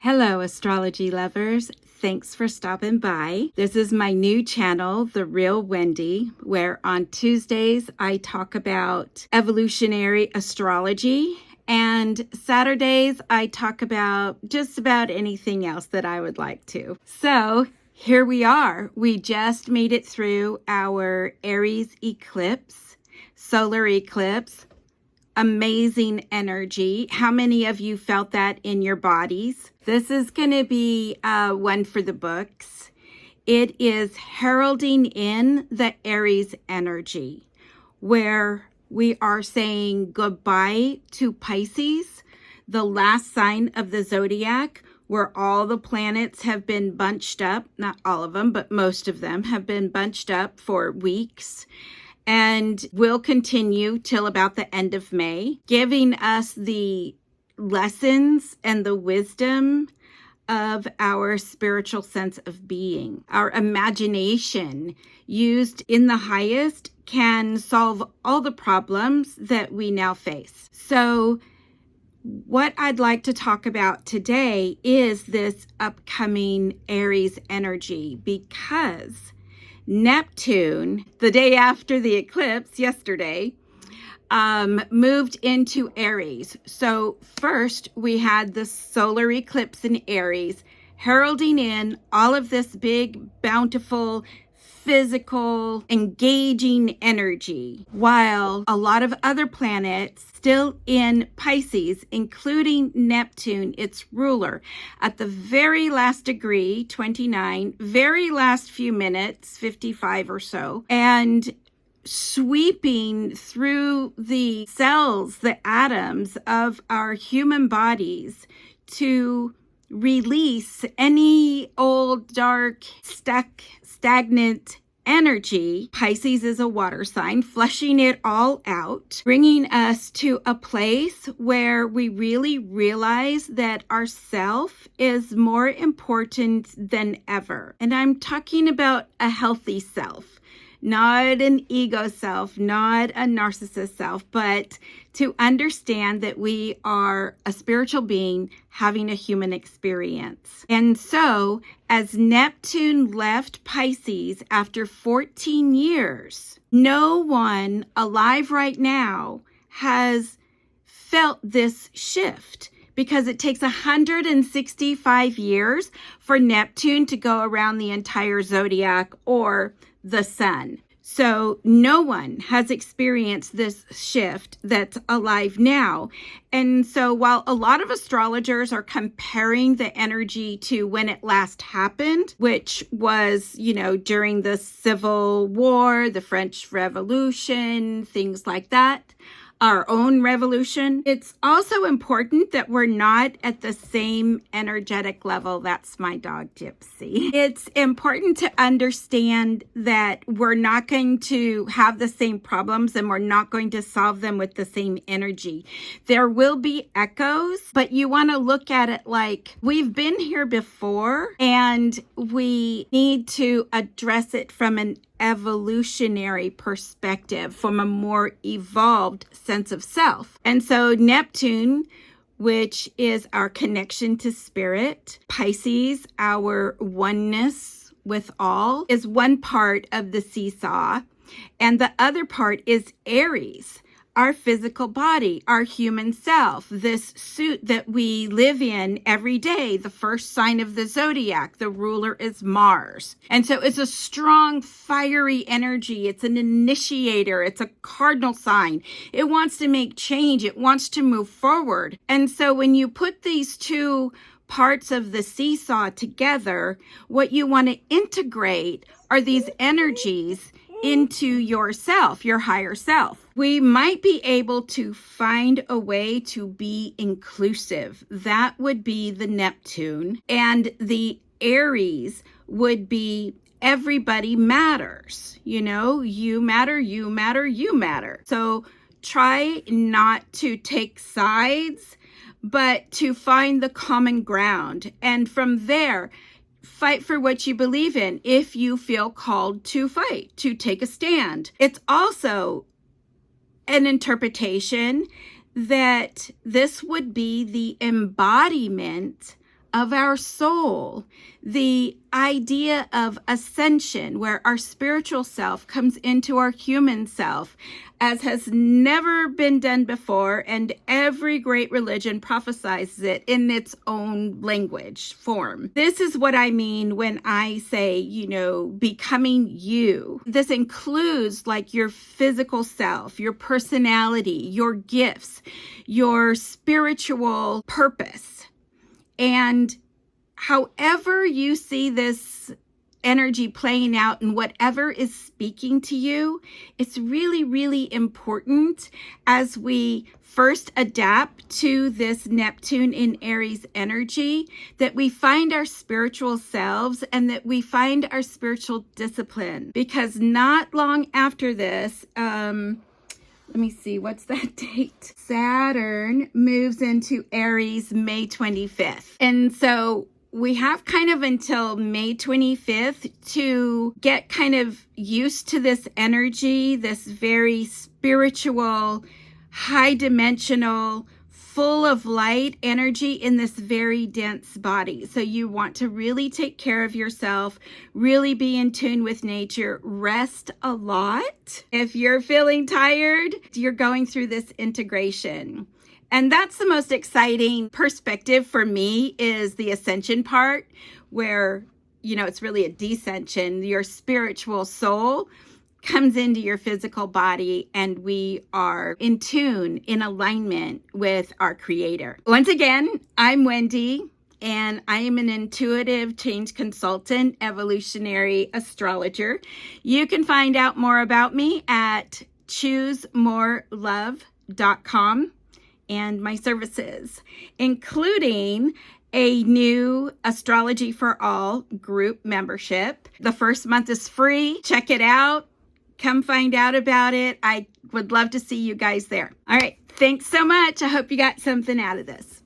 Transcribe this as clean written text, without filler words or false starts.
Hello, astrology lovers. Thanks for stopping by. This is my new channel, The Real Wendy, where on Tuesdays I talk about evolutionary astrology, and Saturdays I talk about just about anything else that I would like to. So here we are. We just made it through our Aries eclipse, solar eclipse. Amazing energy. How many of you felt that in your bodies? This is going to be one for the books. It is heralding in the Aries energy, where we are saying goodbye to Pisces, the last sign of the zodiac, where all the planets have been bunched up. Not all of them, but most of them have been bunched up for weeks, and will continue till about the end of May, giving us the lessons and the wisdom of our spiritual sense of being. Our imagination, used in the highest, can solve all the problems that we now face. So what I'd like to talk about today is this upcoming Aries energy, because Neptune, the day after the eclipse, yesterday, moved into Aries. So first we had the solar eclipse in Aries, heralding in all of this big, bountiful, physical, engaging energy, while a lot of other planets still in Pisces, including Neptune, its ruler, at the very last degree, 29, very last few minutes, 55 or so, and sweeping through the cells, the atoms of our human bodies to release any old, dark, stuck, stagnant energy. Pisces is a water sign, flushing it all out, bringing us to a place where we really realize that our self is more important than ever. And I'm talking about a healthy self. Not an ego self, not a narcissist self, but to understand that we are a spiritual being having a human experience. And so, as Neptune left Pisces after 14 years, no one alive right now has felt this shift, because it takes 165 years for Neptune to go around the entire zodiac or the sun. So no one has experienced this shift that's alive now. And so while a lot of astrologers are comparing the energy to when it last happened, which was, during the Civil War, the French Revolution, things like that, our own revolution, it's also important that we're not at the same energetic level. That's my dog, Gypsy. It's important to understand that we're not going to have the same problems, and we're not going to solve them with the same energy. There will be echoes, but you want to look at it like we've been here before, and we need to address it from an evolutionary perspective, from a more evolved sense of self. And so Neptune, which is our connection to spirit, Pisces, our oneness with all, is one part of the seesaw. And the other part is Aries, our physical body, our human self, this suit that we live in every day, the first sign of the zodiac. The ruler is Mars. And so it's a strong, fiery energy. It's an initiator. It's a cardinal sign. It wants to make change. It wants to move forward. And so when you put these two parts of the seesaw together, what you want to integrate are these energies into yourself, your higher self. We might be able to find a way to be inclusive. That would be the Neptune. And the Aries would be everybody matters. You matter, you matter, you matter. So try not to take sides, but to find the common ground. And from there, fight for what you believe in if you feel called to fight, to take a stand. It's also an interpretation that this would be the embodiment of our soul, the idea of ascension, where our spiritual self comes into our human self, as has never been done before, and every great religion prophesies it in its own language form. This is what I mean when I say, becoming you. This includes like your physical self, your personality, your gifts, your spiritual purpose. And however you see this energy playing out and whatever is speaking to you, it's really, really important as we first adapt to this Neptune in Aries energy, that we find our spiritual selves and that we find our spiritual discipline. Because not long after this, let me see, what's that date? Saturn moves into Aries May 25th. And so we have kind of until May 25th to get kind of used to this energy, this very spiritual, high dimensional, full of light energy in this very dense body. So you want to really take care of yourself, really be in tune with nature, rest a lot. If you're feeling tired, you're going through this integration. And that's the most exciting perspective for me, is the ascension part, where, it's really a descension. Your spiritual soul comes into your physical body and we are in tune, in alignment with our creator. Once again, I'm Wendy and I am an intuitive change consultant, evolutionary astrologer. You can find out more about me at choosemorelove.com and my services, including a new Astrology for All group membership. The first month is free. Check it out. Come find out about it. I would love to see you guys there. All right. Thanks so much. I hope you got something out of this.